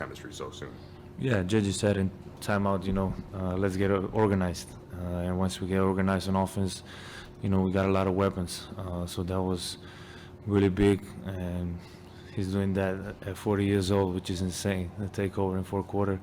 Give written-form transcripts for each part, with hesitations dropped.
chemistry so soon? Yeah, Judge said in timeout, let's get organized. And once we get organized on offense, we got a lot of weapons. So that was really big. And he's doing that at 40 years old, which is insane. The takeover in fourth quarter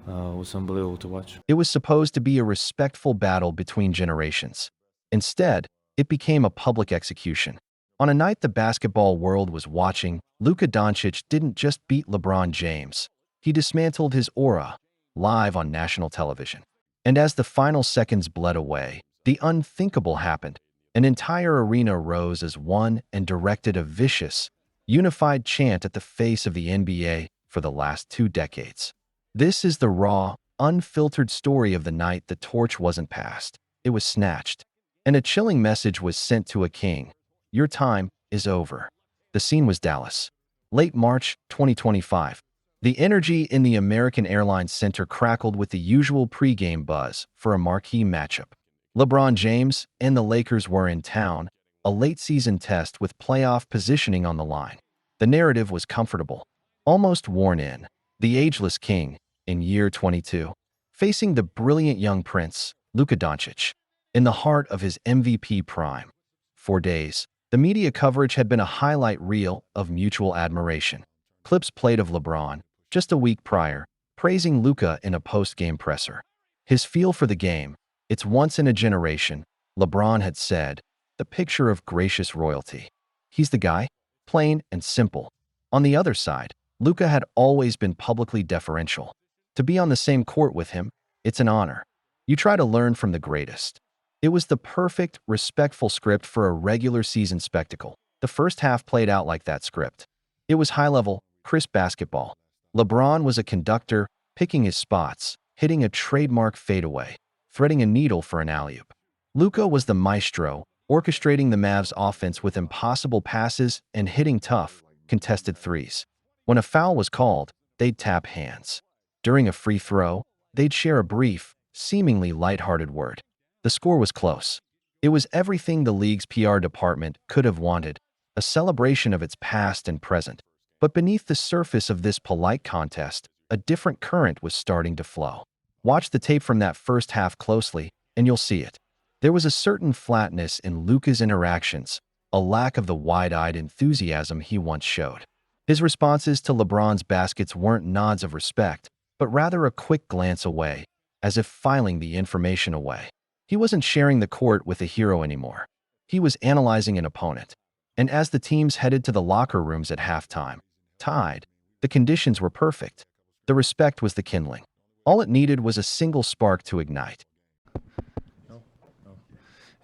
was unbelievable to watch. It was supposed to be a respectful battle between generations. Instead, it became a public execution. On a night the basketball world was watching, Luka Dončić didn't just beat LeBron James. He dismantled his aura, live on national television. And as the final seconds bled away, the unthinkable happened. An entire arena rose as one and directed a vicious, unified chant at the face of the NBA for the last 2 decades. This is the raw, unfiltered story of the night the torch wasn't passed. It was snatched. And a chilling message was sent to a king. Your time is over. The scene was Dallas. Late March 2025. The energy in the American Airlines Center crackled with the usual pregame buzz for a marquee matchup. LeBron James and the Lakers were in town, a late-season test with playoff positioning on the line. The narrative was comfortable, almost worn in. The ageless king, in year 22, facing the brilliant young prince, Luka Dončić, in the heart of his MVP prime. For days, the media coverage had been a highlight reel of mutual admiration. Clips played of LeBron, just a week prior, praising Luka in a post-game presser. His feel for the game, it's once in a generation, LeBron had said, the picture of gracious royalty. He's the guy, plain and simple. On the other side, Luka had always been publicly deferential. To be on the same court with him, it's an honor. You try to learn from the greatest. It was the perfect, respectful script for a regular season spectacle. The first half played out like that script. It was high-level, crisp basketball. LeBron was a conductor, picking his spots, hitting a trademark fadeaway, threading a needle for an alley-oop. Luka was the maestro, orchestrating the Mavs' offense with impossible passes and hitting tough, contested threes. When a foul was called, they'd tap hands. During a free throw, they'd share a brief, seemingly lighthearted word. The score was close. It was everything the league's PR department could have wanted, a celebration of its past and present. But beneath the surface of this polite contest, a different current was starting to flow. Watch the tape from that first half closely, and you'll see it. There was a certain flatness in Luka's interactions, a lack of the wide-eyed enthusiasm he once showed. His responses to LeBron's baskets weren't nods of respect, but rather a quick glance away, as if filing the information away. He wasn't sharing the court with a hero anymore. He was analyzing an opponent. And as the teams headed to the locker rooms at halftime, tied, the conditions were perfect. The respect was the kindling. All it needed was a single spark to ignite.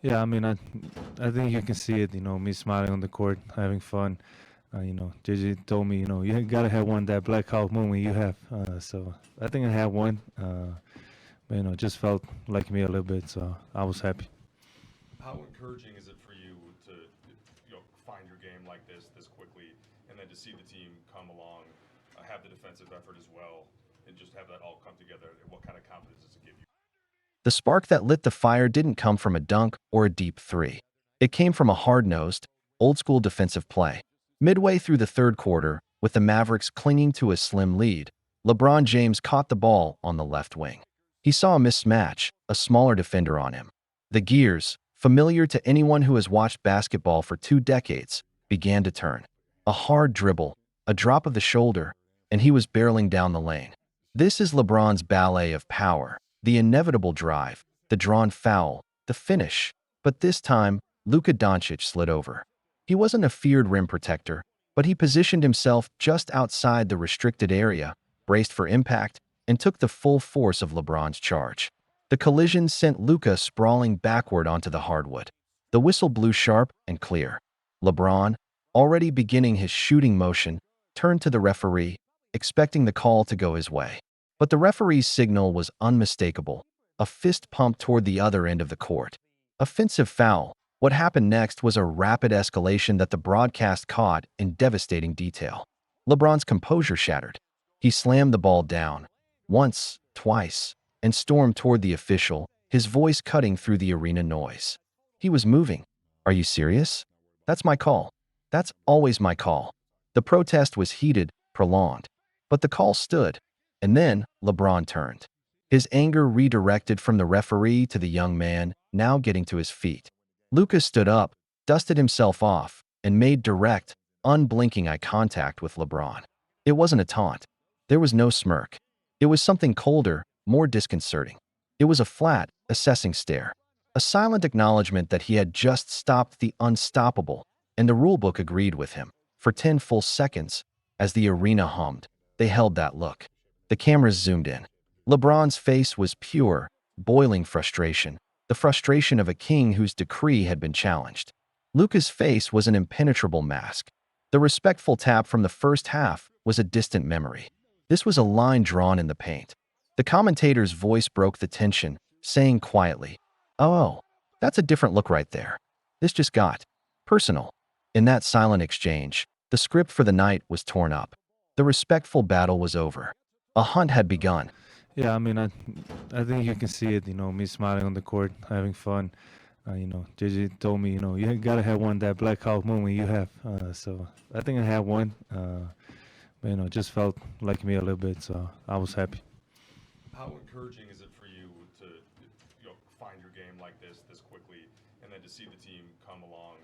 Yeah, I think you can see it, me smiling on the court, having fun. JJ told me, you gotta have one that blackout moment you have. So I think I had one. But, just felt like me a little bit, so I was happy. How encouraging is it for you to find your game like this quickly, and then to see the team come along, have the defensive effort as well, and just have that all come together? What kind of confidence does it give you? The spark that lit the fire didn't come from a dunk or a deep three. It came from a hard-nosed, old-school defensive play. Midway through the third quarter, with the Mavericks clinging to a slim lead, LeBron James caught the ball on the left wing. He saw a mismatch, a smaller defender on him. The gears, familiar to anyone who has watched basketball for 2 decades, began to turn. A hard dribble, a drop of the shoulder, and he was barreling down the lane. This is LeBron's ballet of power, the inevitable drive, the drawn foul, the finish. But this time, Luka Dončić slid over. He wasn't a feared rim protector, but he positioned himself just outside the restricted area, braced for impact, and took the full force of LeBron's charge. The collision sent Luka sprawling backward onto the hardwood. The whistle blew sharp and clear. LeBron, already beginning his shooting motion, turned to the referee, expecting the call to go his way. But the referee's signal was unmistakable, a fist pump toward the other end of the court. Offensive foul. What happened next was a rapid escalation that the broadcast caught in devastating detail. LeBron's composure shattered. He slammed the ball down, once, twice, and stormed toward the official, his voice cutting through the arena noise. He was moving. Are you serious? That's my call. That's always my call. The protest was heated, prolonged. But the call stood, and then LeBron turned. His anger redirected from the referee to the young man, now getting to his feet. Luka stood up, dusted himself off, and made direct, unblinking eye contact with LeBron. It wasn't a taunt. There was no smirk. It was something colder, more disconcerting. It was a flat, assessing stare. A silent acknowledgement that he had just stopped the unstoppable, and the rulebook agreed with him. For 10 full seconds, as the arena hummed, they held that look. The cameras zoomed in. LeBron's face was pure, boiling frustration, the frustration of a king whose decree had been challenged. Luka's face was an impenetrable mask. The respectful tap from the first half was a distant memory. This was a line drawn in the paint. The commentator's voice broke the tension, saying quietly, "Oh, that's a different look right there. This just got personal." In that silent exchange, the script for the night was torn up. The respectful battle was over. A hunt had begun. Yeah, I mean, I think you can see it, me smiling on the court, having fun. JJ told me, you gotta have one that Black Hawk moment you have. So I think I had one. But, it just felt like me a little bit, so I was happy. How encouraging is it for you to find your game like this quickly, and then to see the team come along,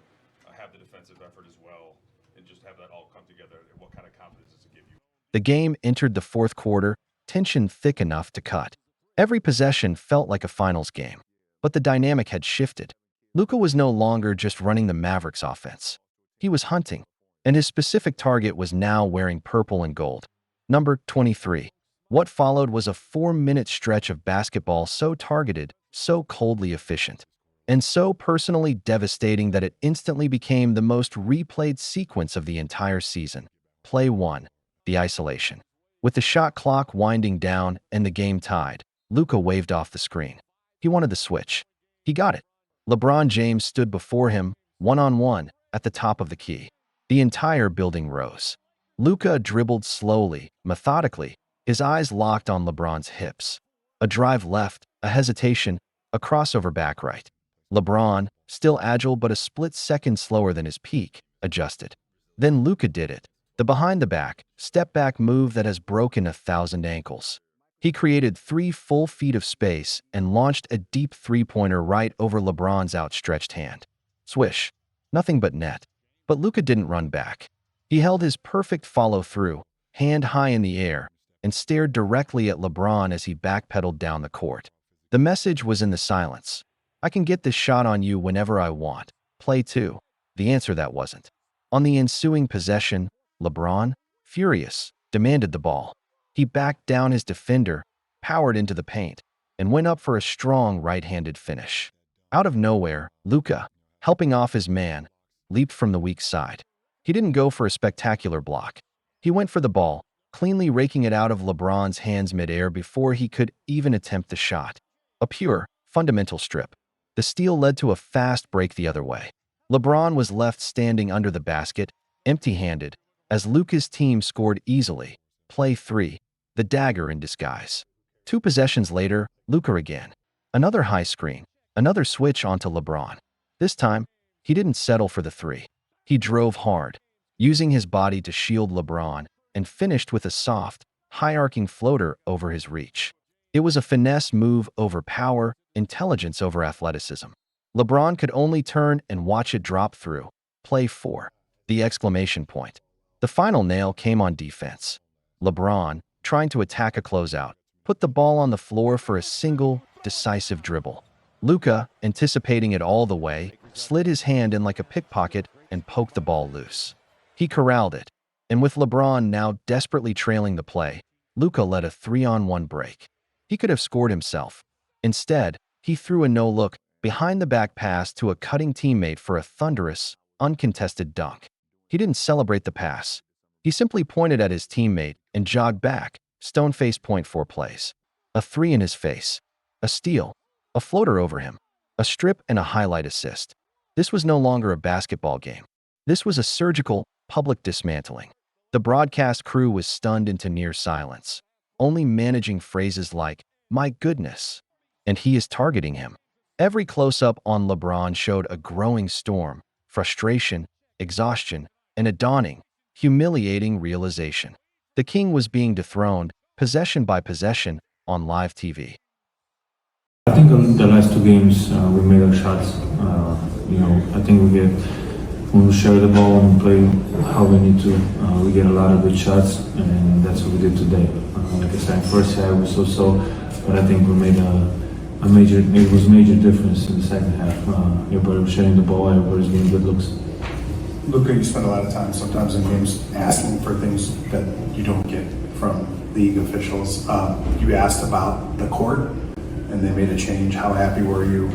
have the defensive effort as well, and just have that all come together? What kind of confidence does it give you? The game entered the fourth quarter, tension thick enough to cut. Every possession felt like a finals game. But the dynamic had shifted. Luka was no longer just running the Mavericks offense. He was hunting, and his specific target was now wearing purple and gold. Number 23. What followed was a 4-minute stretch of basketball so targeted, so coldly efficient, and so personally devastating that it instantly became the most replayed sequence of the entire season. Play 1. The isolation. With the shot clock winding down and the game tied, Luka waved off the screen. He wanted the switch. He got it. LeBron James stood before him, one-on-one, at the top of the key. The entire building rose. Luka dribbled slowly, methodically, his eyes locked on LeBron's hips. A drive left, a hesitation, a crossover back right. LeBron, still agile but a split second slower than his peak, adjusted. Then Luka did it. The behind-the-back, step-back move that has broken 1,000 ankles. He created 3 full feet of space and launched a deep three-pointer right over LeBron's outstretched hand. Swish. Nothing but net. But Luka didn't run back. He held his perfect follow-through, hand high in the air, and stared directly at LeBron as he backpedaled down the court. The message was in the silence. I can get this shot on you whenever I want. Play 2. The answer that wasn't. On the ensuing possession, LeBron, furious, demanded the ball. He backed down his defender, powered into the paint, and went up for a strong right-handed finish. Out of nowhere, Luka, helping off his man, leaped from the weak side. He didn't go for a spectacular block. He went for the ball, cleanly raking it out of LeBron's hands midair before he could even attempt the shot. A pure, fundamental strip. The steal led to a fast break the other way. LeBron was left standing under the basket, empty-handed, as Luka's team scored easily. Play 3. The dagger in disguise. 2 possessions later, Luka again. Another high screen, another switch onto LeBron. This time, he didn't settle for the 3. He drove hard, using his body to shield LeBron, and finished with a soft, high-arcing floater over his reach. It was a finesse move over power, intelligence over athleticism. LeBron could only turn and watch it drop through. Play 4. The exclamation point. The final nail came on defense. LeBron, trying to attack a closeout, put the ball on the floor for a single, decisive dribble. Luka, anticipating it all the way, slid his hand in like a pickpocket and poked the ball loose. He corralled it, and with LeBron now desperately trailing the play, Luka led a 3-on-1 break. He could have scored himself. Instead, he threw a no-look, behind-the-back pass to a cutting teammate for a thunderous, uncontested dunk. He didn't celebrate the pass. He simply pointed at his teammate and jogged back, stone-faced point 4 plays. A 3 in his face. A steal. A floater over him. A strip and a highlight assist. This was no longer a basketball game. This was a surgical, public dismantling. The broadcast crew was stunned into near silence, only managing phrases like, "My goodness," and "he is targeting him." Every close-up on LeBron showed a growing storm, frustration, exhaustion, and a dawning, humiliating realization. The king was being dethroned, possession by possession, on live TV. I think on the last two games we made our shots. I think when we share the ball and play how we need to, we get a lot of good shots, and that's what we did today. Like I said, first half was so, but I think we made it was a major difference in the second half. Everybody was sharing the ball, everybody was getting good looks. Luka, you spend a lot of time sometimes in games asking for things that you don't get from league officials. You asked about the court, and they made a change. How happy were you?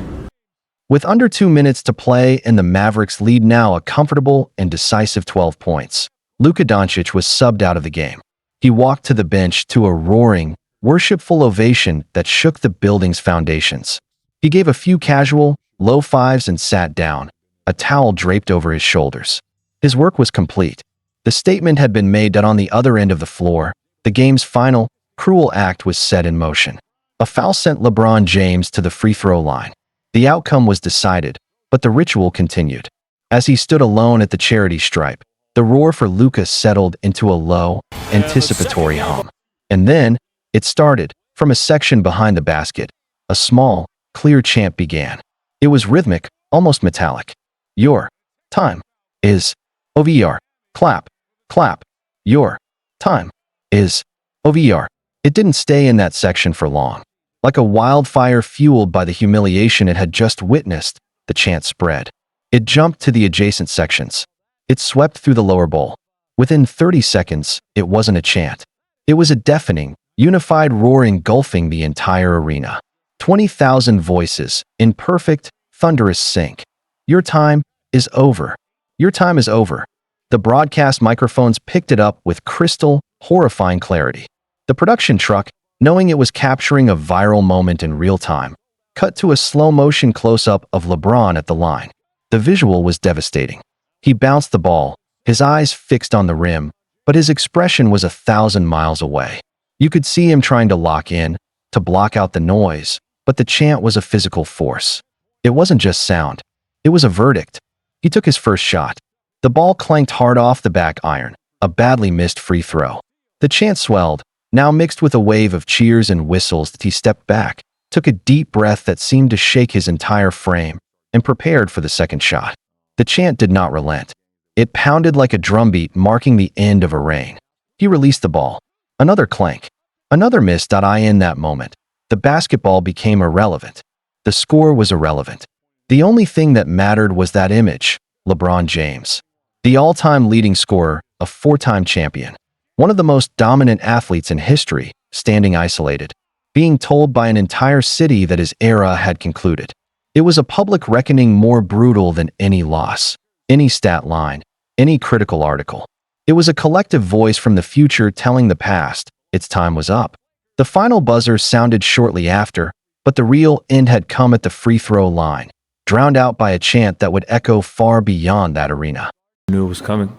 With under 2 minutes to play and the Mavericks lead now a comfortable and decisive 12 points, Luka Dončić was subbed out of the game. He walked to the bench to a roaring, worshipful ovation that shook the building's foundations. He gave a few casual, low fives and sat down, a towel draped over his shoulders. His work was complete. The statement had been made that on the other end of the floor, the game's final, cruel act was set in motion. A foul sent LeBron James to the free throw line. The outcome was decided, but the ritual continued. As he stood alone at the charity stripe, the roar for Luka settled into a low, anticipatory hum. And then, it started. From a section behind the basket, a small, clear chant began. It was rhythmic, almost metallic. Your time is over. Clap, clap. Your time is over. It didn't stay in that section for long. Like a wildfire fueled by the humiliation it had just witnessed, the chant spread. It jumped to the adjacent sections. It swept through the lower bowl. Within 30 seconds, it wasn't a chant. It was a deafening, unified roar engulfing the entire arena. 20,000 voices, in perfect, thunderous sync. Your time is over. Your time is over. The broadcast microphones picked it up with crystal, horrifying clarity. The production truck, knowing it was capturing a viral moment in real time, cut to a slow-motion close-up of LeBron at the line. The visual was devastating. He bounced the ball, his eyes fixed on the rim, but his expression was 1,000 miles away. You could see him trying to lock in, to block out the noise, but the chant was a physical force. It wasn't just sound. It was a verdict. He took his first shot. The ball clanked hard off the back iron, a badly missed free throw. The chant swelled, now mixed with a wave of cheers and whistles. He stepped back, took a deep breath that seemed to shake his entire frame, and prepared for the second shot. The chant did not relent. It pounded like a drumbeat, marking the end of a reign. He released the ball. Another clank. Another miss. In that moment, the basketball became irrelevant. The score was irrelevant. The only thing that mattered was that image, LeBron James. The all-time leading scorer, a 4-time champion. One of the most dominant athletes in history, standing isolated, being told by an entire city that his era had concluded. It was a public reckoning more brutal than any loss, any stat line, any critical article. It was a collective voice from the future telling the past its time was up. The final buzzer sounded shortly after, but the real end had come at the free throw line, drowned out by a chant that would echo far beyond that arena. I knew it was coming,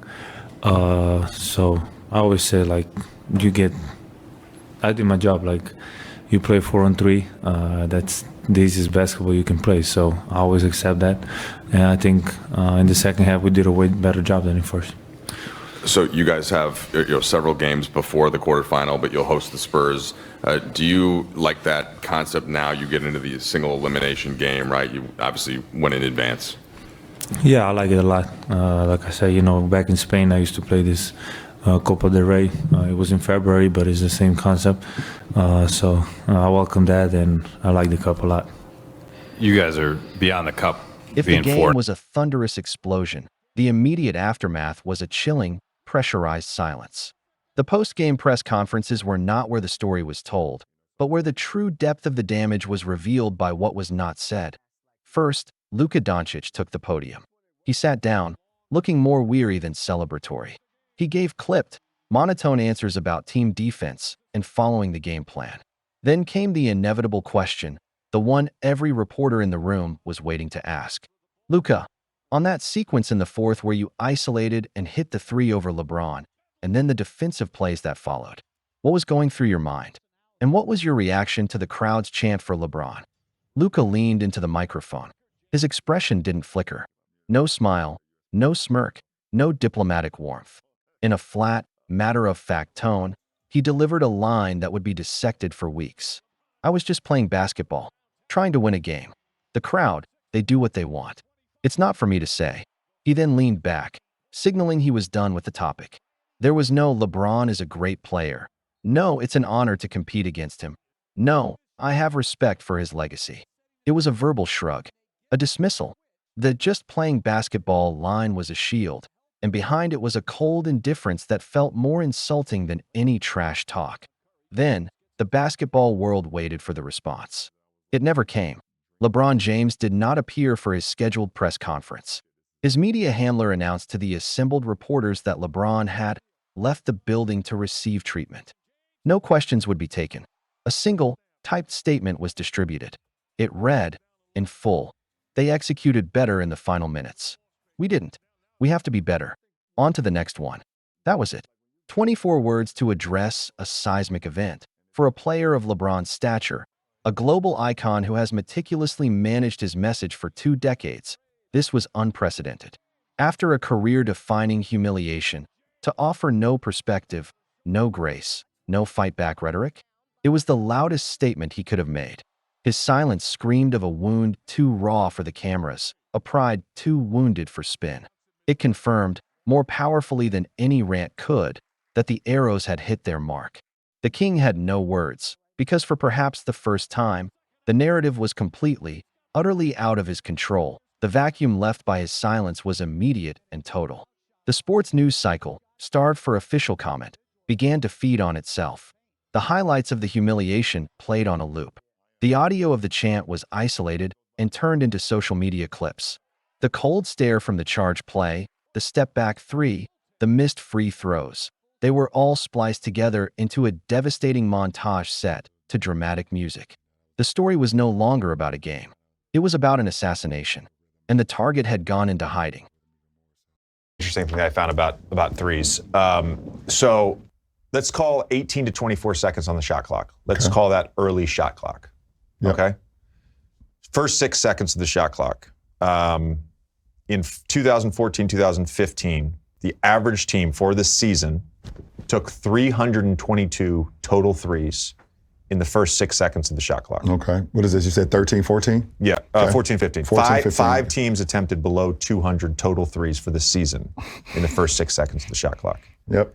so I always say, like, I did my job. Like, you play 4-on-3, that's the easiest basketball you can play, so I always accept that. And I think in the second half we did a way better job than in first. So you guys have several games before the quarterfinal, but you'll host the Spurs. Do you like that concept now? You get into the single elimination game, right? You obviously went in advance. Yeah, I like it a lot. Like I said, back in Spain I used to play this Copa del Rey. It was in February, but it's the same concept. So I welcome that, and I like the cup a lot. You guys are beyond the cup. If the game was a thunderous explosion, the immediate aftermath was a chilling, pressurized silence. The post-game press conferences were not where the story was told, but where the true depth of the damage was revealed by what was not said. First, Luka Dončić took the podium. He sat down, looking more weary than celebratory. He gave clipped, monotone answers about team defense and following the game plan. Then came the inevitable question, the one every reporter in the room was waiting to ask. Luka, on that sequence in the fourth where you isolated and hit the three over LeBron, and then the defensive plays that followed, what was going through your mind? And what was your reaction to the crowd's chant for LeBron? Luka leaned into the microphone. His expression didn't flicker. No smile, no smirk, no diplomatic warmth. In a flat, matter-of-fact tone, he delivered a line that would be dissected for weeks. "I was just playing basketball, trying to win a game. The crowd, they do what they want. It's not for me to say." He then leaned back, signaling he was done with the topic. There was no "LeBron is a great player." No, "it's an honor to compete against him." No, "I have respect for his legacy." It was a verbal shrug, a dismissal. The "just playing basketball" line was a shield, and behind it was a cold indifference that felt more insulting than any trash talk. Then, the basketball world waited for the response. It never came. LeBron James did not appear for his scheduled press conference. His media handler announced to the assembled reporters that LeBron had left the building to receive treatment. No questions would be taken. A single, typed statement was distributed. It read, in full, "They executed better in the final minutes. We didn't. We have to be better. On to the next one." That was it. 24 words to address a seismic event. For a player of LeBron's stature, a global icon who has meticulously managed his message for 2 decades, this was unprecedented. After a career-defining humiliation, to offer no perspective, no grace, no fight-back rhetoric, it was the loudest statement he could have made. His silence screamed of a wound too raw for the cameras, a pride too wounded for spin. It confirmed, more powerfully than any rant could, that the arrows had hit their mark. The king had no words, because for perhaps the first time, the narrative was completely, utterly out of his control. The vacuum left by his silence was immediate and total. The sports news cycle, starved for official comment, began to feed on itself. The highlights of the humiliation played on a loop. The audio of the chant was isolated and turned into social media clips. The cold stare from the charge play, the step-back three, the missed free throws. They were all spliced together into a devastating montage set to dramatic music. The story was no longer about a game. It was about an assassination, and the target had gone into hiding. Interesting thing I found about threes. So let's call 18 to 24 seconds on the shot clock. Let's call that early shot clock. Yep. Okay. First 6 seconds of the shot clock. In 2014, 2015, the average team for this season took 322 total threes in the first 6 seconds of the shot clock. Okay. What is this? You said 13, 14? Yeah, Okay. 14, 15. 14, 15. Five teams attempted below 200 total threes for the season in the first 6 seconds of the shot clock. Yep.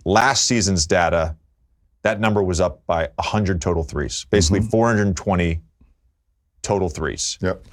Last season's data, that number was up by 100 total threes, basically 420 total threes. Yep.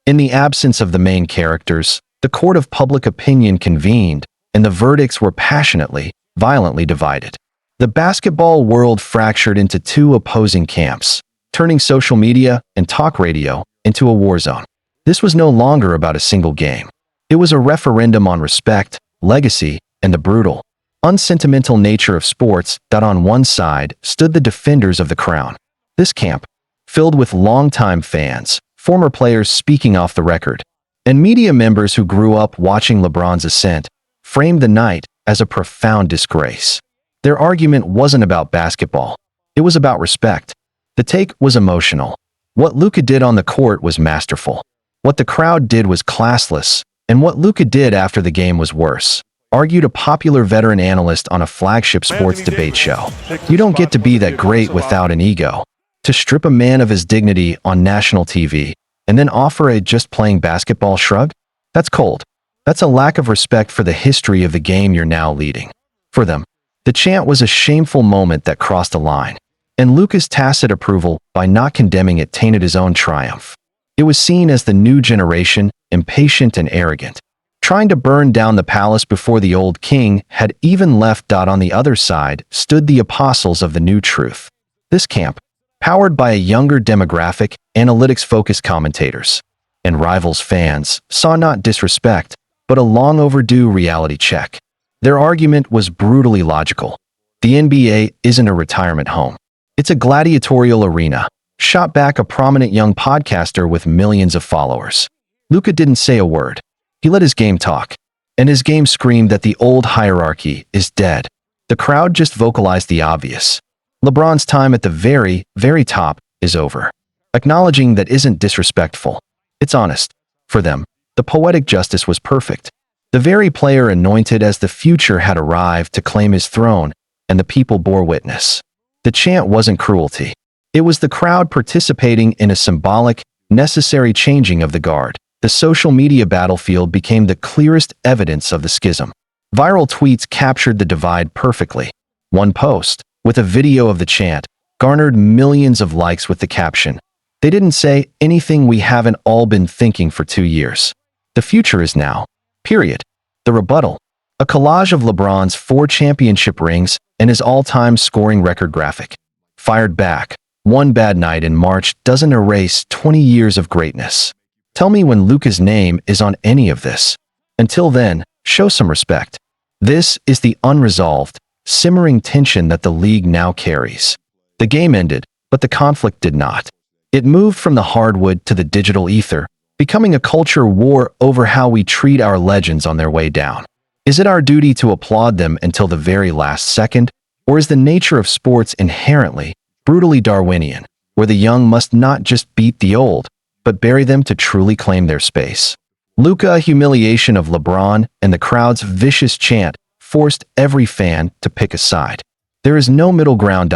In the absence of the main characters, the court of public opinion convened, and the verdicts were passionately, violently divided. The basketball world fractured into 2 opposing camps, turning social media and talk radio into a war zone. This was no longer about a single game. It was a referendum on respect, legacy, and the brutal, unsentimental nature of sports. That on one side stood the defenders of the crown. This camp, filled with longtime fans, former players speaking off the record, and media members who grew up watching LeBron's ascent, framed the night as a profound disgrace. Their argument wasn't about basketball. It was about respect. The take was emotional. What Luka did on the court was masterful. What the crowd did was classless, and what Luka did after the game was worse, argued a popular veteran analyst on a flagship sports debate show. You don't get to be that great without an ego. To strip a man of his dignity on national TV and then offer a just playing basketball shrug? That's cold. That's a lack of respect for the history of the game you're now leading. For them, the chant was a shameful moment that crossed a line, and Luka's tacit approval by not condemning it tainted his own triumph. It was seen as the new generation, impatient and arrogant, trying to burn down the palace before the old king had even left. On the other side stood the apostles of the new truth. This camp, powered by a younger demographic, analytics-focused commentators, and rivals fans, saw not disrespect, but a long overdue reality check. Their argument was brutally logical. The NBA isn't a retirement home. It's a gladiatorial arena, shot back a prominent young podcaster with millions of followers. Luka didn't say a word. He let his game talk, and his game screamed that the old hierarchy is dead. The crowd just vocalized the obvious. LeBron's time at the very, very top is over. Acknowledging that isn't disrespectful. It's honest. For them, the poetic justice was perfect. The very player anointed as the future had arrived to claim his throne, and the people bore witness. The chant wasn't cruelty. It was the crowd participating in a symbolic, necessary changing of the guard. The social media battlefield became the clearest evidence of the schism. Viral tweets captured the divide perfectly. One post, with a video of the chant, garnered millions of likes with the caption, "They didn't say anything we haven't all been thinking for 2 years. The future is now. Period." The rebuttal, a collage of LeBron's 4 championship rings and his all-time scoring record graphic. Fired back, "One bad night in March doesn't erase 20 years of greatness. Tell me when Luka's name is on any of this. Until then, show some respect." This is the unresolved, simmering tension that the league now carries. The game ended, but the conflict did not. It moved from the hardwood to the digital ether, becoming a culture war over how we treat our legends on their way down. Is it our duty to applaud them until the very last second, or is the nature of sports inherently, brutally Darwinian, where the young must not just beat the old, but bury them to truly claim their space? Luka, humiliation of LeBron, and the crowd's vicious chant forced every fan to pick a side. There is no middle ground.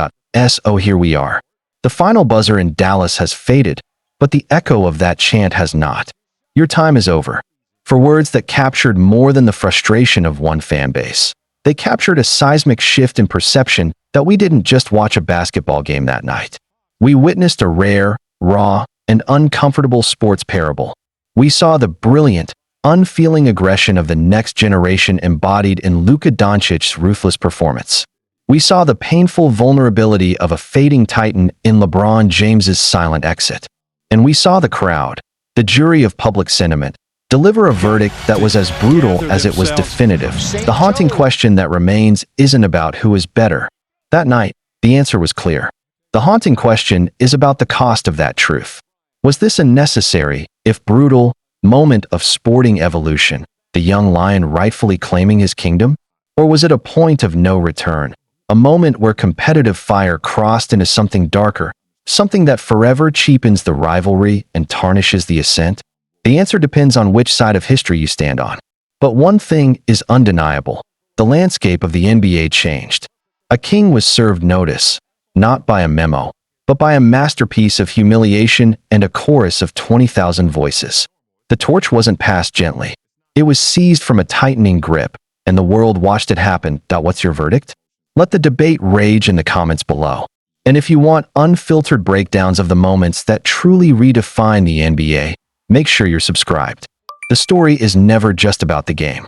So here we are. The final buzzer in Dallas has faded, but the echo of that chant has not. Your time is over. For words that captured more than the frustration of one fan base, they captured a seismic shift in perception that we didn't just watch a basketball game that night. We witnessed a rare, raw, and uncomfortable sports parable. We saw the brilliant, unfeeling aggression of the next generation embodied in Luka Dončić's ruthless performance. We saw the painful vulnerability of a fading titan in LeBron James's silent exit. And we saw the crowd, the jury of public sentiment, deliver a verdict that was as brutal as it was definitive. The haunting question that remains isn't about who is better. That night, the answer was clear. The haunting question is about the cost of that truth. Was this a necessary, if brutal, moment of sporting evolution, the young lion rightfully claiming his kingdom? Or was it a point of no return, a moment where competitive fire crossed into something darker, something that forever cheapens the rivalry and tarnishes the ascent? The answer depends on which side of history you stand on. But one thing is undeniable. The landscape of the NBA changed. A king was served notice, not by a memo, but by a masterpiece of humiliation and a chorus of 20,000 voices. The torch wasn't passed gently. It was seized from a tightening grip, and the world watched it happen. What's your verdict? Let the debate rage in the comments below. And if you want unfiltered breakdowns of the moments that truly redefine the NBA, make sure you're subscribed. The story is never just about the game.